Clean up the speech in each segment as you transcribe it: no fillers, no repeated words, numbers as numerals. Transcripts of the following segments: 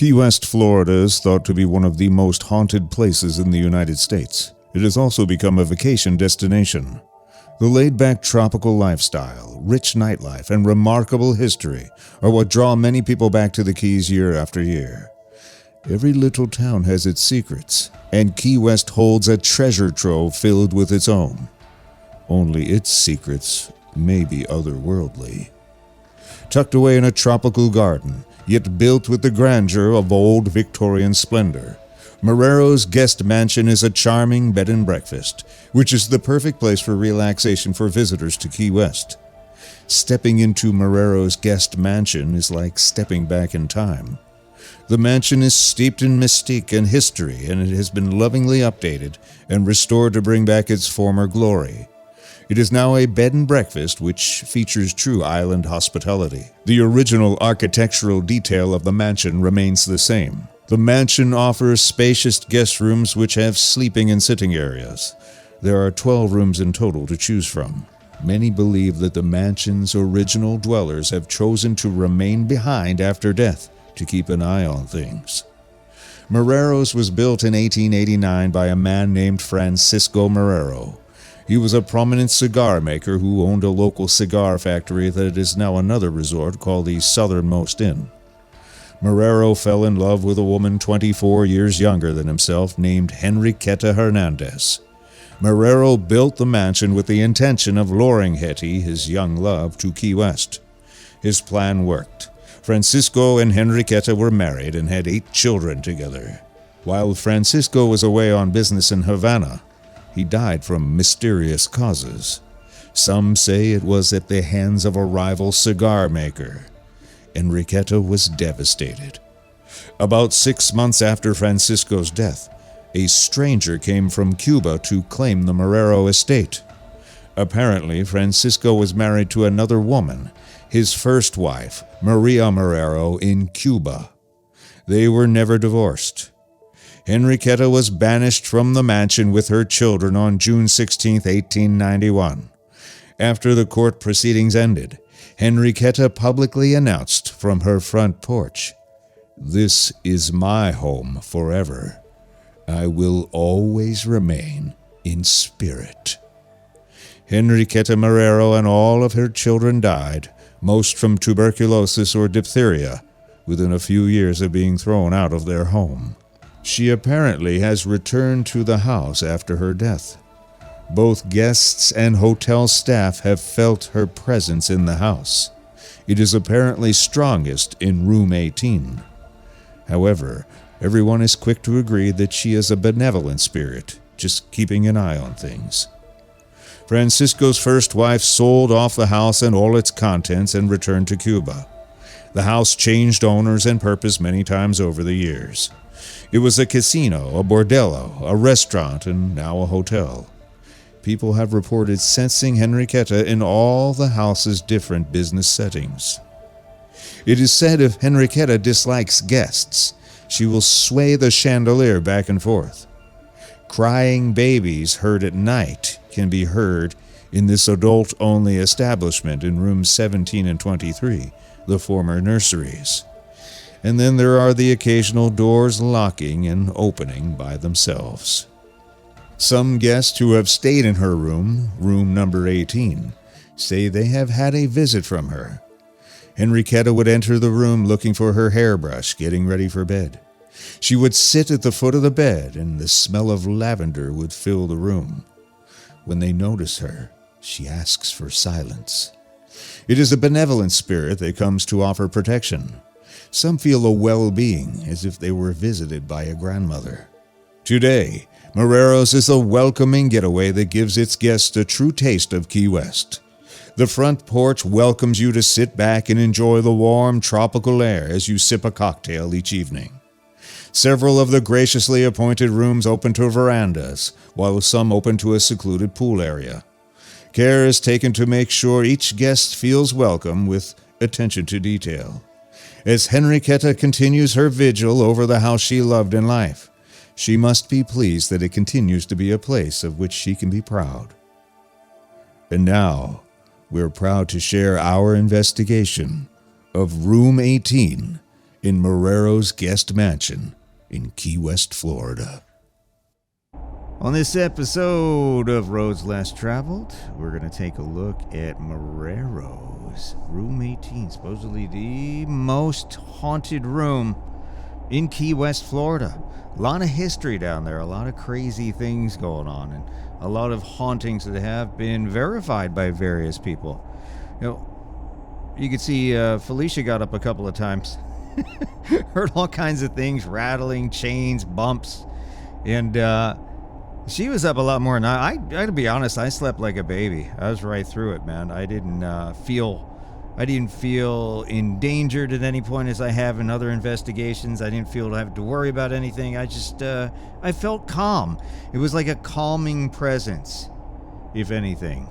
Key West, Florida is thought to be one of the most haunted places in the United States. It has also become a vacation destination. The laid-back tropical lifestyle, rich nightlife, and remarkable history are what draw many people back to the Keys year after year. Every little town has its secrets, and Key West holds a treasure trove filled with its own. Only its secrets may be otherworldly. Tucked away in a tropical garden, yet built with the grandeur of old Victorian splendor, Marrero's guest mansion is a charming bed and breakfast, which is the perfect place for relaxation for visitors to Key West. Stepping into Marrero's guest mansion is like stepping back in time. The mansion is steeped in mystique and history, and it has been lovingly updated and restored to bring back its former glory. It is now a bed and breakfast which features true island hospitality. The original architectural detail of the mansion remains the same. The mansion offers spacious guest rooms which have sleeping and sitting areas. There are 12 rooms in total to choose from. Many believe that the mansion's original dwellers have chosen to remain behind after death to keep an eye on things. Marrero's was built in 1889 by a man named Francisco Marrero. He was a prominent cigar maker who owned a local cigar factory that is now another resort called the Southernmost Inn. Marrero fell in love with a woman 24 years younger than himself named Henriqueta Hernandez. Marrero built the mansion with the intention of luring Hetty, his young love, to Key West. His plan worked. Francisco and Henriqueta were married and had 8 children together. While Francisco was away on business in Havana, he died from mysterious causes. Some say it was at the hands of a rival cigar maker. Enriqueta was devastated. About 6 months after Francisco's death, a stranger came from Cuba to claim the Marrero estate. Apparently, Francisco was married to another woman, his first wife, Maria Marrero, in Cuba. They were never divorced. Henriqueta was banished from the mansion with her children on June 16, 1891. After the court proceedings ended, Henriqueta publicly announced from her front porch, "This is my home forever. I will always remain in spirit." Henriqueta Marrero and all of her children died, most from tuberculosis or diphtheria, within a few years of being thrown out of their home. She apparently has returned to the house after her death. Both guests and hotel staff have felt her presence in the house. It is apparently strongest in room 18. However, everyone is quick to agree that she is a benevolent spirit, just keeping an eye on things. Francisco's first wife sold off the house and all its contents and returned to Cuba. The house changed owners and purpose many times over the years. It was a casino, a bordello, a restaurant, and now a hotel. People have reported sensing Henriqueta in all the house's different business settings. It is said if Henriqueta dislikes guests, she will sway the chandelier back and forth. Crying babies heard at night can be heard in this adult-only establishment in rooms 17 and 23, the former nurseries. And then there are the occasional doors locking and opening by themselves. Some guests who have stayed in her room, room number 18, say they have had a visit from her. Henriqueta would enter the room looking for her hairbrush, getting ready for bed. She would sit at the foot of the bed, and the smell of lavender would fill the room. When they notice her, she asks for silence. It is a benevolent spirit that comes to offer protection. Some feel a well-being, as if they were visited by a grandmother. Today, Marrero's is a welcoming getaway that gives its guests a true taste of Key West. The front porch welcomes you to sit back and enjoy the warm, tropical air as you sip a cocktail each evening. Several of the graciously appointed rooms open to verandas, while some open to a secluded pool area. Care is taken to make sure each guest feels welcome with attention to detail. As Henriqueta continues her vigil over the house she loved in life, she must be pleased that it continues to be a place of which she can be proud. And now, we're proud to share our investigation of Room 18 in Marrero's guest mansion in Key West, Florida. On this episode of Roads Less Traveled, we're going to take a look at Marrero's Room 18, supposedly the most haunted room in Key West, Florida. A lot of history down there, a lot of crazy things going on, and a lot of hauntings that have been verified by various people. You know, you could see Felicia got up a couple of times. Heard all kinds of things, rattling, chains, bumps, and she was up a lot more than I gotta be honest, I slept like a baby. I was right through it, man. I didn't feel endangered at any point as I have in other investigations. I didn't feel to have to worry about anything. I just, I felt calm. It was like a calming presence, if anything.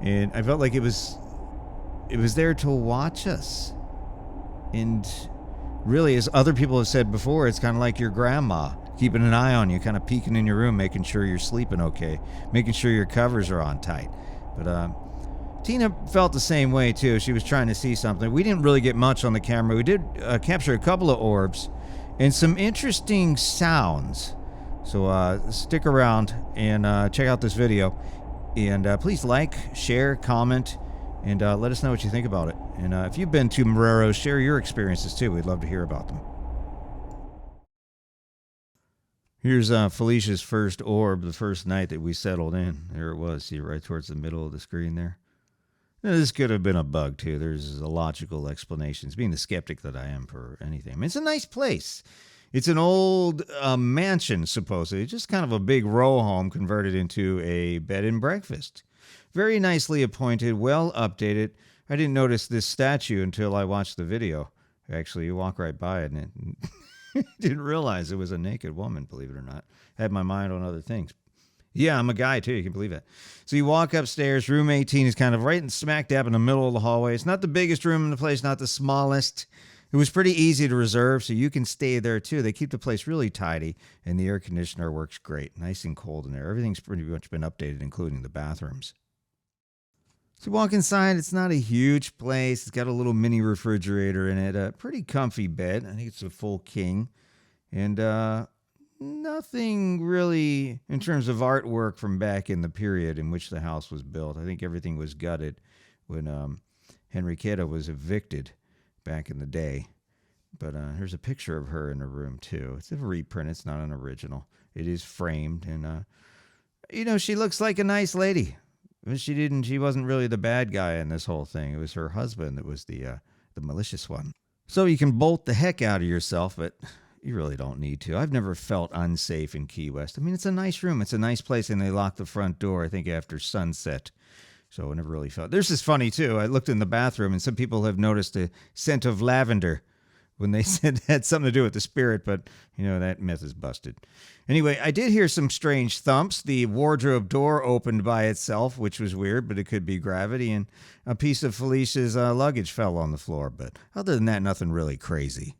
And I felt like it was there to watch us. And really, as other people have said before, it's kind of like your grandma, keeping an eye on you, kind of peeking in your room, making sure you're sleeping okay, making sure your covers are on tight. But, Tina felt the same way, too. She was trying to see something. We didn't really get much on the camera. We did capture a couple of orbs and some interesting sounds. So stick around and check out this video. And please like, share, comment, and let us know what you think about it. And if you've been to Marrero, share your experiences, too. We'd love to hear about them. Here's Felicia's first orb, the first night that we settled in. There it was. See, right towards the middle of the screen there. Now, this could have been a bug, too. There's logical explanations, being the skeptic that I am for anything. I mean, it's a nice place. It's an old mansion, supposedly. Just kind of a big row home converted into a bed and breakfast. Very nicely appointed, well updated. I didn't notice this statue until I watched the video. Actually, you walk right by it, and it didn't realize it was a naked woman, believe it or not. Had my mind on other things. Yeah, I'm a guy, too. You can believe it. So you walk upstairs. Room 18 is kind of right and smack dab in the middle of the hallway. It's not the biggest room in the place, not the smallest. It was pretty easy to reserve, so you can stay there, too. They keep the place really tidy, and the air conditioner works great. Nice and cold in there. Everything's pretty much been updated, including the bathrooms. So you walk inside. It's not a huge place. It's got a little mini refrigerator in it. A pretty comfy bed. I think it's a full king. And, nothing really in terms of artwork from back in the period in which the house was built. I think everything was gutted when Henrietta was evicted back in the day. But here's a picture of her in the room, too. It's a reprint. It's not an original. It is framed. And, you know, she looks like a nice lady. She wasn't really the bad guy in this whole thing. It was her husband that was the malicious one. So you can bolt the heck out of yourself, but you really don't need to. I've never felt unsafe in Key West. I mean, it's a nice room. It's a nice place, and they locked the front door, I think, after sunset. So I never really felt... This is funny, too. I looked in the bathroom, and some people have noticed the scent of lavender when they said it had something to do with the spirit, but, you know, that myth is busted. Anyway, I did hear some strange thumps. The wardrobe door opened by itself, which was weird, but it could be gravity, and a piece of Felicia's luggage fell on the floor. But other than that, nothing really crazy.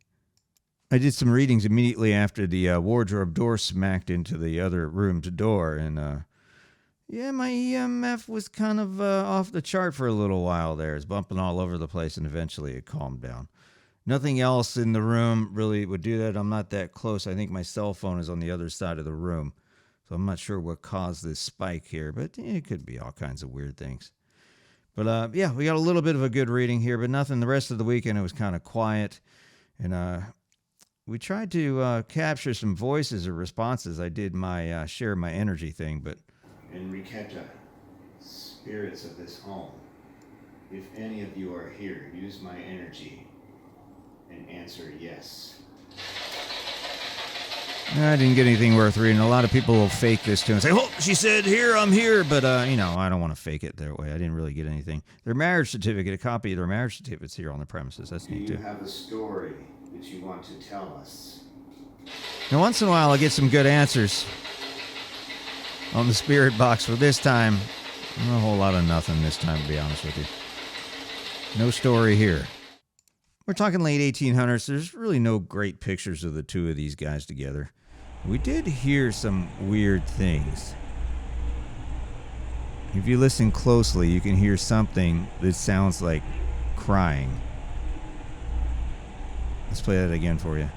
I did some readings immediately after the wardrobe door smacked into the other room's door, and yeah, my EMF was kind of off the chart for a little while there. It's bumping all over the place, and eventually it calmed down. Nothing else in the room really would do that. I'm not that close. I think my cell phone is on the other side of the room, so I'm not sure what caused this spike here, but it could be all kinds of weird things. But yeah, we got a little bit of a good reading here, but nothing. The rest of the weekend it was kind of quiet, and we tried to capture some voices or responses. I did my share my energy thing, but... Enriqueta, spirits of this home, if any of you are here, use my energy and answer yes. I didn't get anything worth reading. A lot of people will fake this too and say, oh, she said here, I'm here. But, you know, I don't want to fake it that way. I didn't really get anything. Their marriage certificate, a copy of their marriage certificate's here on the premises. That's neat too. Do you have a story that you want to tell us? Now, once in a while, I'll get some good answers on the spirit box. For this time, not a whole lot of nothing this time, to be honest with you. No story here. We're talking late 1800s. There's really no great pictures of the two of these guys together. We did hear some weird things. If you listen closely, you can hear something that sounds like crying. Let's play that again for you.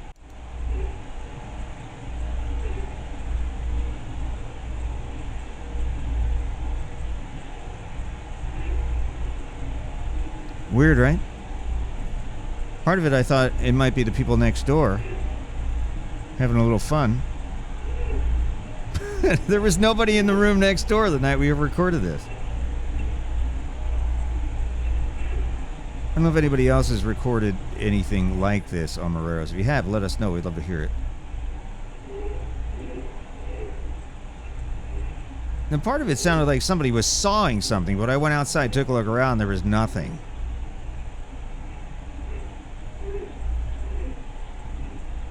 Weird, right? Part of it, I thought it might be the people next door having a little fun. There was nobody in the room next door the night we recorded this. I don't know if anybody else has recorded anything like this on Marrero's. If you have, let us know. We'd love to hear it. And part of it sounded like somebody was sawing something, but I went outside, took a look around, there was nothing.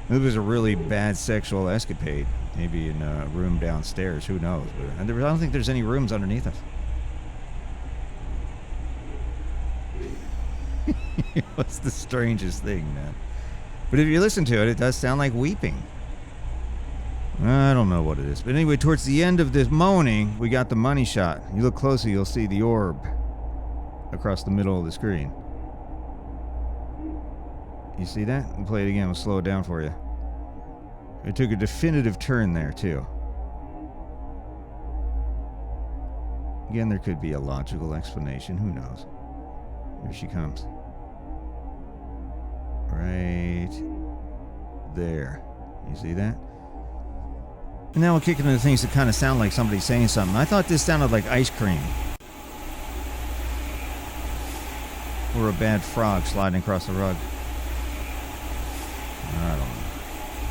It was a really bad sexual escapade. Maybe in a room downstairs. Who knows? But I don't think there's any rooms underneath us. What's the strangest thing, man? But if you listen to it, it does sound like weeping. I don't know what it is. But anyway, towards the end of this moaning, we got the money shot. You look closely, you'll see the orb across the middle of the screen. You see that? We'll play it again. We'll slow it down for you. It took a definitive turn there, too. Again, there could be a logical explanation. Who knows? Here she comes. Right there. You see that? And now we'll kick into the things that kind of sound like somebody saying something. I thought this sounded like ice cream. Or a bad frog sliding across the rug. I don't know.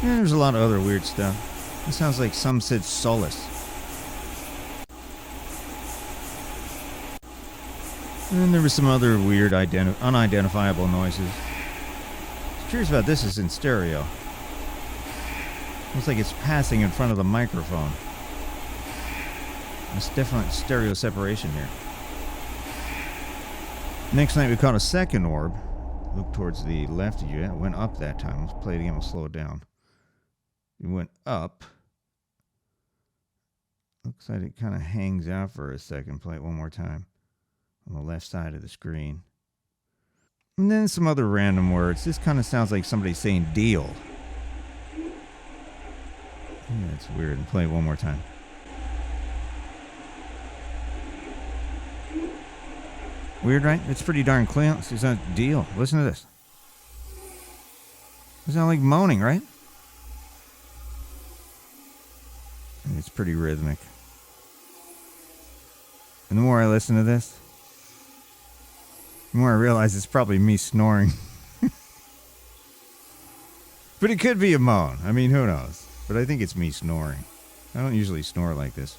Yeah, there's a lot of other weird stuff. It sounds like some said solace. And then there was some other weird unidentifiable noises. What's curious about this is in stereo. Looks like it's passing in front of the microphone. There's definite stereo separation here. Next night we caught a second orb. Look towards the left of you. It went up that time. Let's play it again. We'll slow it down. It went up. Looks like it kind of hangs out for a second. Play it one more time. On the left side of the screen. And then some other random words. This kind of sounds like somebody saying deal. Yeah, it's weird. Play it one more time. Weird, right? It's pretty darn clean. It's a deal. Listen to this. It sounds like moaning, right? And it's pretty rhythmic. And the more I listen to this, the more I realize it's probably me snoring. But it could be a moan. I mean, who knows? But I think it's me snoring. I don't usually snore like this.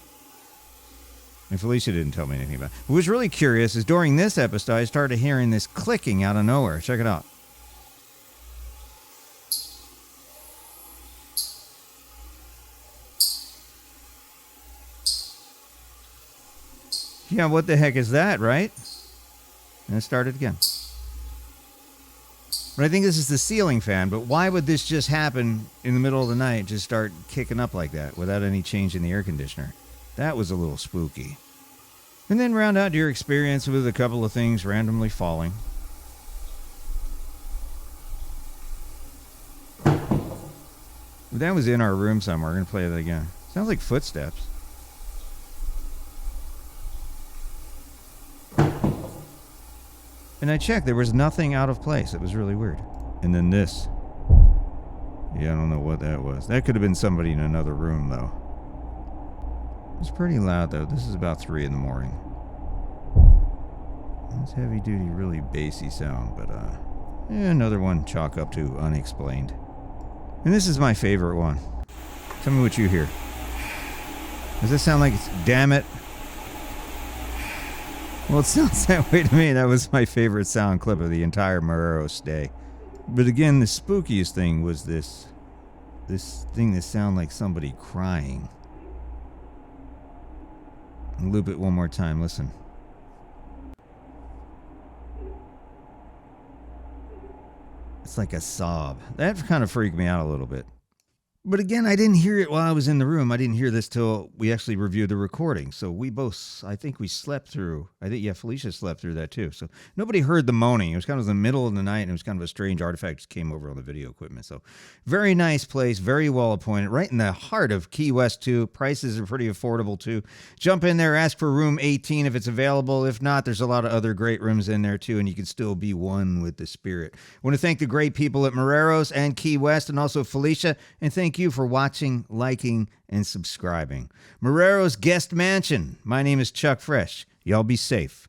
And Felicia didn't tell me anything about it. What was really curious is during this episode, I started hearing this clicking out of nowhere. Check it out. Yeah, what the heck is that, right? And it started again. But I think this is the ceiling fan, but why would this just happen in the middle of the night, just start kicking up like that without any change in the air conditioner? That was a little spooky. And then round out your experience with a couple of things randomly falling. That was in our room somewhere. We're going to play that again. Sounds like footsteps. And I checked. There was nothing out of place. It was really weird. And then this. Yeah, I don't know what that was. That could have been somebody in another room, though. It's pretty loud, though. This is about 3 in the morning. It's heavy-duty, really bassy sound, but, another one chalk up to unexplained. And this is my favorite one. Tell me what you hear. Does this sound like it's, damn it? Well, it sounds that way to me. That was my favorite sound clip of the entire Marrero stay. But again, the spookiest thing was this thing that sounded like somebody crying. Loop it one more time. Listen. It's like a sob. That kind of freaked me out a little bit. But again, I didn't hear it while I was in the room. I didn't hear this till we actually reviewed the recording. So we both, I think we slept through. I think, yeah, Felicia slept through that too. So nobody heard the moaning. It was kind of the middle of the night, and it was kind of a strange artifact that came over on the video equipment. So very nice place, very well appointed, right in the heart of Key West too. Prices are pretty affordable too. Jump in there, ask for room 18 if it's available. If not, there's a lot of other great rooms in there too, and you can still be one with the spirit. I want to thank the great people at Marrero's and Key West, and also Felicia, and thank you for watching, liking, and subscribing. Marrero's Guest Mansion. My name is Chuck Fresh. Y'all be safe.